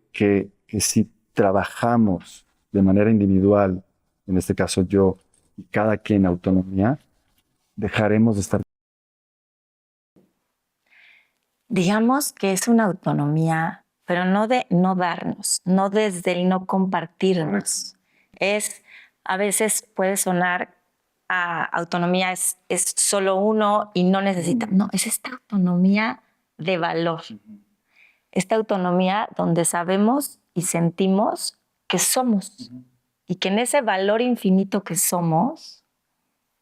si trabajamos de manera individual, en este caso yo y cada quien autonomía, dejaremos de estar. Digamos que es una autonomía, pero no de no darnos, no desde el no compartirnos. A veces puede sonar a autonomía es solo uno y no necesita. No, es esta autonomía de valor. Esta autonomía donde sabemos y sentimos que somos y que en ese valor infinito que somos,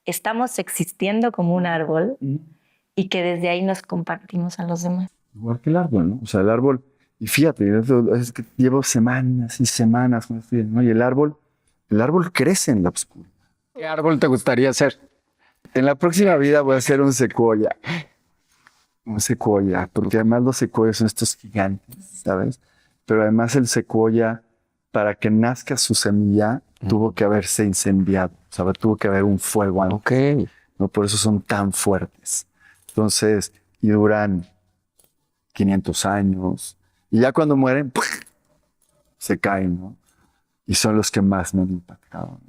estamos existiendo como un árbol y que desde ahí nos compartimos a los demás. Igual que el árbol, ¿no? O sea, el árbol, y fíjate, es que llevo semanas y semanas con esto, ¿no? Y el árbol crece en la oscuridad. ¿Qué árbol te gustaría ser? En la próxima vida voy a ser un secuoya. Un secuoya, porque además los secuoyas son estos gigantes, ¿sabes? Pero además el secuoya, para que nazca su semilla, tuvo que haberse incendiado, ¿sabes? Tuvo que haber un fuego antes. Ok. ¿No? Por eso son tan fuertes. Entonces, y duran 500 años. Y ya cuando mueren, ¡puf!, se caen, ¿no? Y son los que más me han impactado.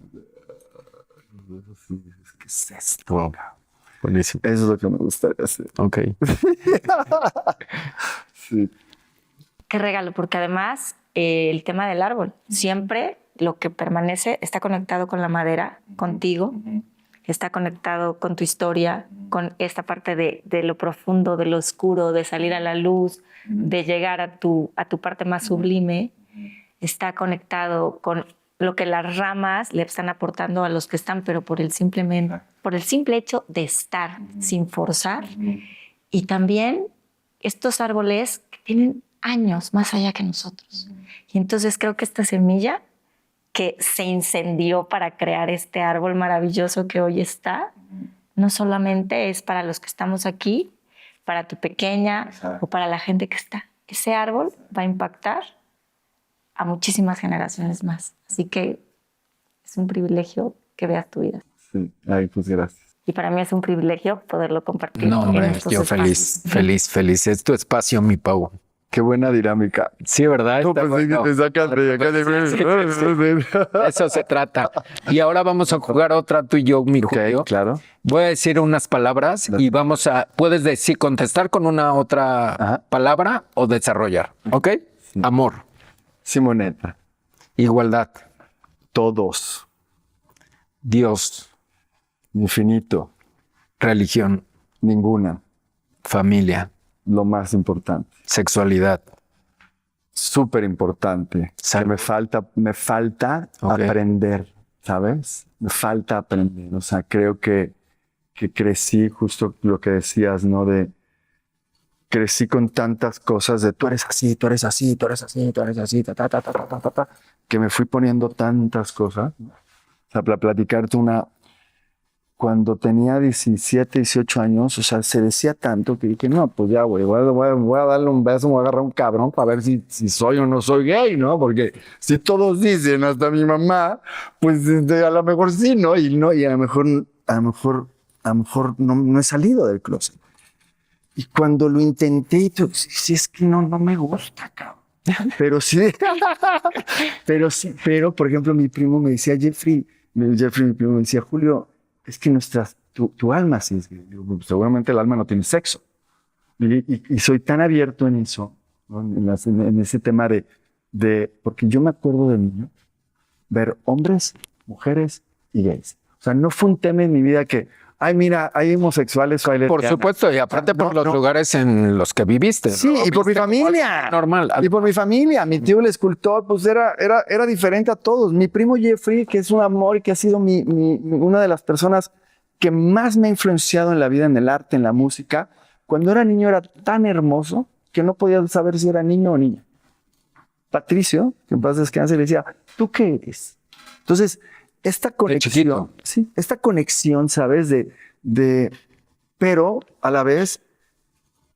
¿Qué es esto? Wow. Buenísimo. Eso es lo que me gustaría hacer. Ok. Sí. Qué regalo, porque además el tema del árbol, siempre lo que permanece está conectado con la madera, contigo, está conectado con tu historia, con esta parte de lo profundo, de lo oscuro, de salir a la luz, de llegar a tu parte más sublime, está conectado con lo que las ramas le están aportando a los que están, pero por el simple hecho de estar sin forzar. Y también estos árboles que tienen años más allá que nosotros. Y entonces creo que esta semilla que se incendió para crear este árbol maravilloso que hoy está, no solamente es para los que estamos aquí, para tu pequeña o para la gente que está. Ese árbol va a impactar a muchísimas generaciones más. Así que es un privilegio que veas tu vida. Sí, ay, pues gracias. Y para mí es un privilegio poderlo compartir. No, hombre, en estos yo espacios. feliz. Es tu espacio, mi Pau. Qué buena dinámica. Sí, ¿verdad? No, Está pues sí, bueno. te sacas de acá de... Eso se trata. Y ahora vamos a jugar otra tú y yo, mi Julio. Claro. Voy a decir unas palabras y puedes decir, contestar con una otra palabra o desarrollar. ¿Ok? Sí. Amor. Simoneta. Igualdad. Todos. Dios. Infinito. Religión. Ninguna. Familia. Lo más importante. Sexualidad. Súper importante. Me falta aprender, ¿sabes? Me falta aprender. O sea, creo que crecí justo lo que decías, ¿no? Crecí con tantas cosas de tú eres así, tú eres así, tú eres así, tú eres así, que me fui poniendo tantas cosas. O sea, para platicarte cuando tenía 17, 18 años, o sea, se decía tanto que dije, no, pues ya, güey, voy a darle un beso, voy a agarrar un cabrón para ver si soy o no soy gay, ¿no? Porque si todos dicen, hasta mi mamá, pues a lo mejor sí, ¿no? Y a lo mejor no he salido del closet. Y cuando lo intenté, si es que no me gusta, cabrón. Pero sí, pero, por ejemplo, mi primo me decía, Jeffrey, mi primo me decía, Julio, es que tu alma sí es gay. Digo, seguramente el alma no tiene sexo. Y soy tan abierto en eso, ¿no? En ese tema porque yo me acuerdo de niño ver hombres, mujeres y gays. O sea, no fue un tema en mi vida que, ay, mira, hay homosexuales o hay lesbianas. Por supuesto, y aparte por los lugares en los que viviste. Sí, ¿no? Y por mi familia. Normal. Y por mi familia. Mi tío, el escultor, pues era diferente a todos. Mi primo Jeffrey, que es un amor y que ha sido una de las personas que más me ha influenciado en la vida, en el arte, en la música. Cuando era niño era tan hermoso que no podía saber si era niño o niña. Patricio, que en paz descanse, le decía, ¿tú qué eres? Entonces, esta conexión, sí, esta conexión, ¿sabes? Pero a la vez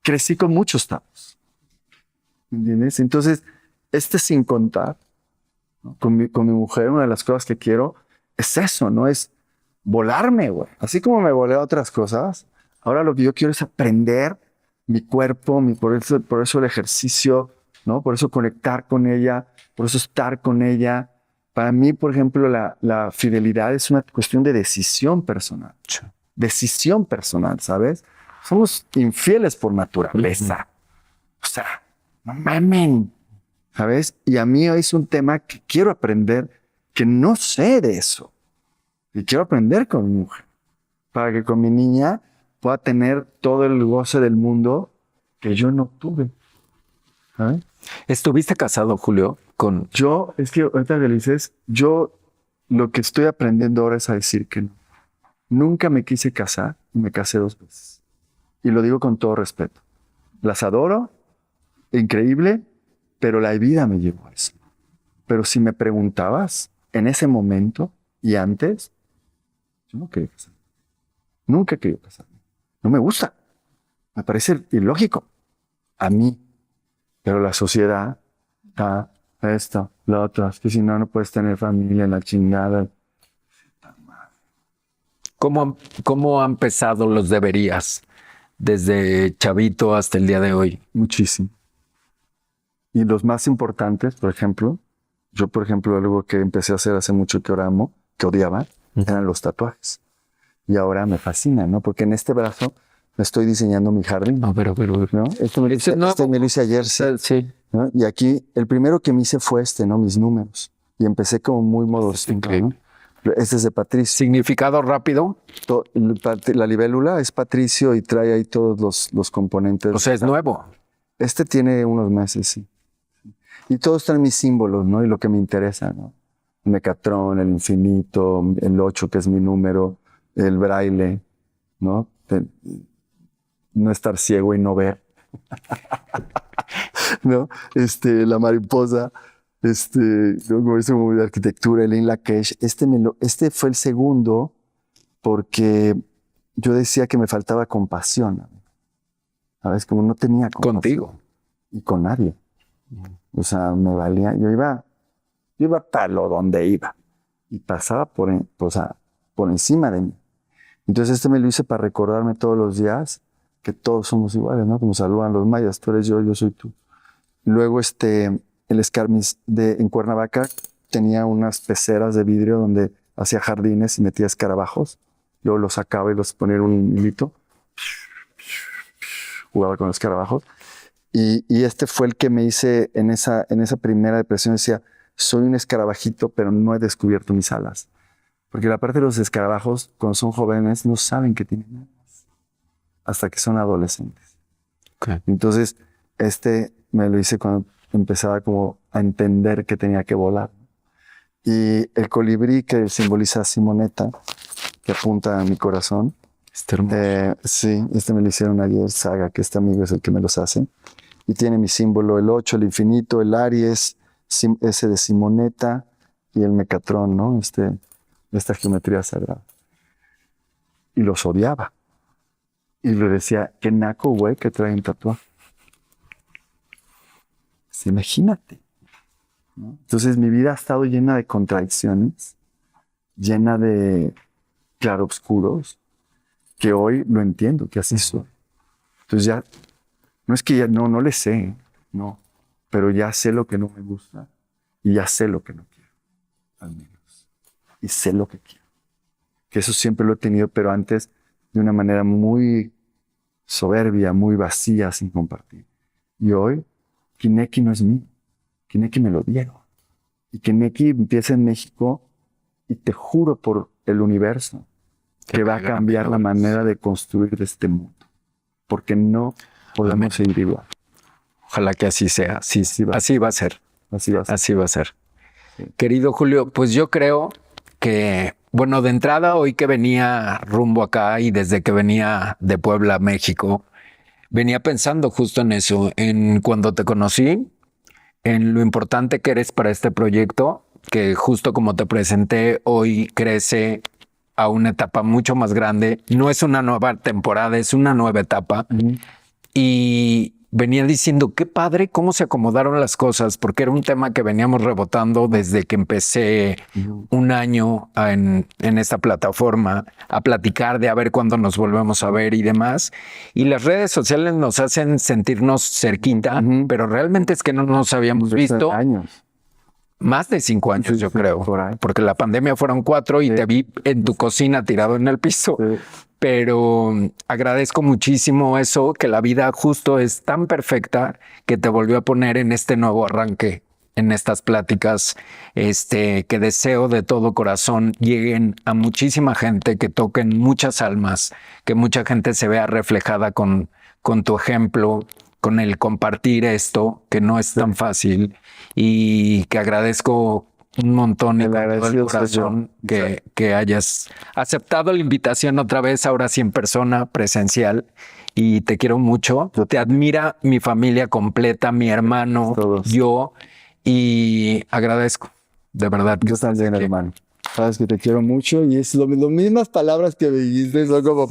crecí con muchos tabús, ¿entiendes? Entonces, sin contar, ¿no? Con mi mujer, una de las cosas que quiero es eso, ¿no? Es volarme, güey. Así como me volé a otras cosas, ahora lo que yo quiero es aprender mi cuerpo, por eso el ejercicio, ¿no? Por eso conectar con ella, por eso estar con ella. Para mí, por ejemplo, la fidelidad es una cuestión de decisión personal. Sí. Decisión personal, ¿sabes? Somos infieles por naturaleza. O sea, no mamen, ¿sabes? Y a mí es un tema que quiero aprender, que no sé de eso. Y quiero aprender con mi mujer, para que con mi niña pueda tener todo el goce del mundo que yo no tuve. ¿Sabes? ¿Estuviste casado, Julio? Es que ahorita que le dices, yo lo que estoy aprendiendo ahora es a decir que no. Nunca me quise casar y me casé 2 veces. Y lo digo con todo respeto. Las adoro, increíble, pero la vida me llevó a eso. Pero si me preguntabas en ese momento y antes, yo no quería casarme. Nunca quería casarme. No me gusta. Me parece ilógico. A mí. Pero la sociedad está... Esto, lo otro, es que si no puedes tener familia, la chingada. ¿Cómo han pesado los deberías desde chavito hasta el día de hoy? Muchísimo. Y los más importantes, por ejemplo, algo que empecé a hacer hace mucho que ahora amo, que odiaba, eran los tatuajes. Y ahora me fascina, ¿no? Porque en este brazo me estoy diseñando mi jardín. No, pero. ¿No? Este me lo hice ayer, sí. ¿no? Y aquí, el primero que me hice fue ¿no? Mis números. Y empecé como muy modosito, ¿no? Este es de Patricio. ¿Significado rápido? La libélula es Patricio y trae ahí todos los componentes. O sea, es nuevo. Este tiene unos meses, sí. Y todos traen mis símbolos, ¿no? Y lo que me interesa, ¿no? El Mecatrón, el infinito, el 8, que es mi número, el braille, ¿no? No estar ciego y no ver. ¿no? La mariposa, luego eso como de arquitectura, Elaine Lakesh. Este fue el segundo porque yo decía que me faltaba compasión. ¿Sabes? Como no tenía compasión. Contigo. Y con nadie. O sea, me valía. Yo iba para lo donde iba. Y pasaba por encima de mí. Entonces me lo hice para recordarme todos los días que todos somos iguales, ¿no? Como saludan los mayas, tú eres yo soy tú. Luego el Escarmis en Cuernavaca tenía unas peceras de vidrio donde hacía jardines y metía escarabajos. Luego los sacaba y los ponía en un hilito. Jugaba con los escarabajos. Y este fue el que me hice en esa primera depresión. Decía, soy un escarabajito, pero no he descubierto mis alas. Porque la parte de los escarabajos, cuando son jóvenes, no saben que tienen alas. Hasta que son adolescentes. Okay. Entonces, me lo hice cuando empezaba como a entender que tenía que volar. Y el colibrí que simboliza a Simonetta, que apunta a mi corazón. Sí, me lo hicieron ayer, Saga, que este amigo es el que me los hace. Y tiene mi símbolo, el 8, el infinito, el Aries, ese de Simonetta y el Mecatrón, ¿no? Esta geometría sagrada. Y los odiaba. Y le decía, qué naco, güey, que trae un tatuaje. Pues imagínate, ¿no? Entonces mi vida ha estado llena de contradicciones, llena de claroscuros, que hoy lo entiendo, que así soy. Entonces ya, no es que ya no le sé, no, pero ya sé lo que no me gusta y ya sé lo que no quiero, al menos. Y sé lo que quiero. Que eso siempre lo he tenido, pero antes de una manera muy soberbia, muy vacía, sin compartir. Y hoy, Kineki no es mío. Kineki me lo dieron. Y Kineki empieza en México y te juro por el universo que va a cambiar la manera de construir de este mundo. Porque no podemos seguir igual. Ojalá que así sea. Sí, así va a ser. Así va a ser. Así va a ser. Sí. Querido Julio, pues yo creo que, bueno, de entrada, hoy que venía rumbo acá y desde que venía de Puebla a México, venía pensando justo en eso, en cuando te conocí, en lo importante que eres para este proyecto, que justo como te presenté, hoy crece a una etapa mucho más grande. No es una nueva temporada, es una nueva etapa. Y venía diciendo, qué padre cómo se acomodaron las cosas, porque era un tema que veníamos rebotando desde que empecé un año en esta plataforma a platicar de a ver cuándo nos volvemos a ver y demás. Y las redes sociales nos hacen sentirnos cerquita, pero realmente es que no nos habíamos visto. Años. Más de 5 años, yo creo, porque la pandemia fueron 4 y te vi en tu cocina tirado en el piso. Sí. Pero agradezco muchísimo eso, que la vida justo es tan perfecta que te volvió a poner en este nuevo arranque, en estas pláticas, que deseo de todo corazón lleguen a muchísima gente, que toquen muchas almas, que mucha gente se vea reflejada con tu ejemplo, con el compartir esto, que no es tan fácil, y que agradezco un montón y con todo el corazón que hayas aceptado la invitación otra vez, ahora sí en persona, presencial, y te quiero mucho. Te admira mi familia completa, mi hermano, yo, y agradezco, de verdad. Yo también, hermano. Sabes que te quiero mucho y es las mismas palabras que me dijiste, son como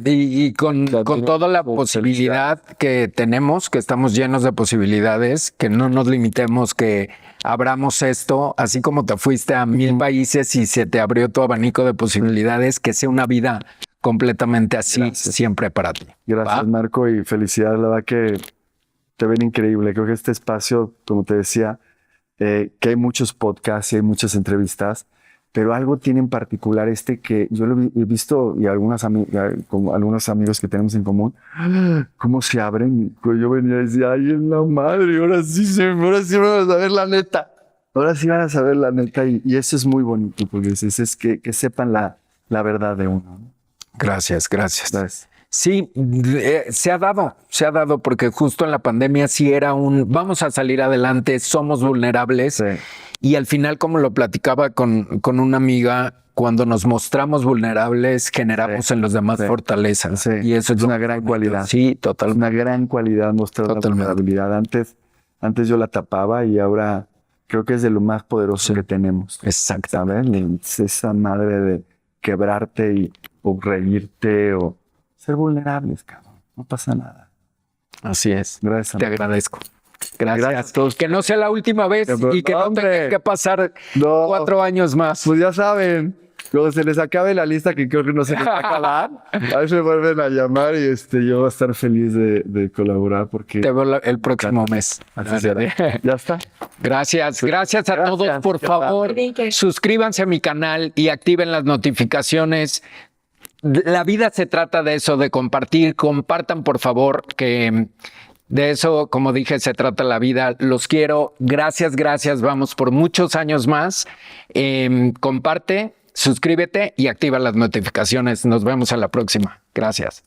y con toda la posibilidad que tenemos, que estamos llenos de posibilidades, que no nos limitemos, que abramos esto, así como te fuiste a 1000 países y se te abrió tu abanico de posibilidades, que sea una vida completamente así. Gracias. Siempre para ti. Gracias, ¿va? Marco, y felicidades, la verdad que te ven increíble. Creo que este espacio, como te decía, que hay muchos podcasts y hay muchas entrevistas, pero algo tiene en particular que yo lo he visto y algunos amigos que tenemos en común, cómo se abren. Yo venía y decía, ay, es la madre, ahora sí van a saber la neta. Ahora sí van a saber la neta y eso es muy bonito porque es que sepan la verdad de uno, ¿no? Gracias. Sí, se ha dado porque justo en la pandemia sí era vamos a salir adelante, somos vulnerables. Sí. Y al final, como lo platicaba con una amiga, cuando nos mostramos vulnerables, generamos en los demás fortaleza. Sí. Y eso es una gran cualidad. Sí, totalmente. Una gran cualidad mostrar la vulnerabilidad. Antes yo la tapaba y ahora creo que es de lo más poderoso que tenemos. Exactamente. ¿Sabes? Esa madre de quebrarte o reírte o ser vulnerables, cabrón. No pasa nada. Así es. Gracias. Te agradezco. Gracias a todos. Que no sea la última vez y que no tenga que pasar 4 años más. Pues ya saben, cuando se les acabe la lista, que creo que no se les va a acabar, a ver si me vuelven a llamar y yo voy a estar feliz de colaborar porque... Te veo el próximo mes. Así será. Ya está. Gracias a todos. Por favor, suscríbanse a mi canal y activen las notificaciones. La vida se trata de eso, de compartir. Compartan, por favor, que de eso, como dije, se trata la vida. Los quiero. Gracias. Vamos por muchos años más. Comparte, suscríbete y activa las notificaciones. Nos vemos a la próxima. Gracias.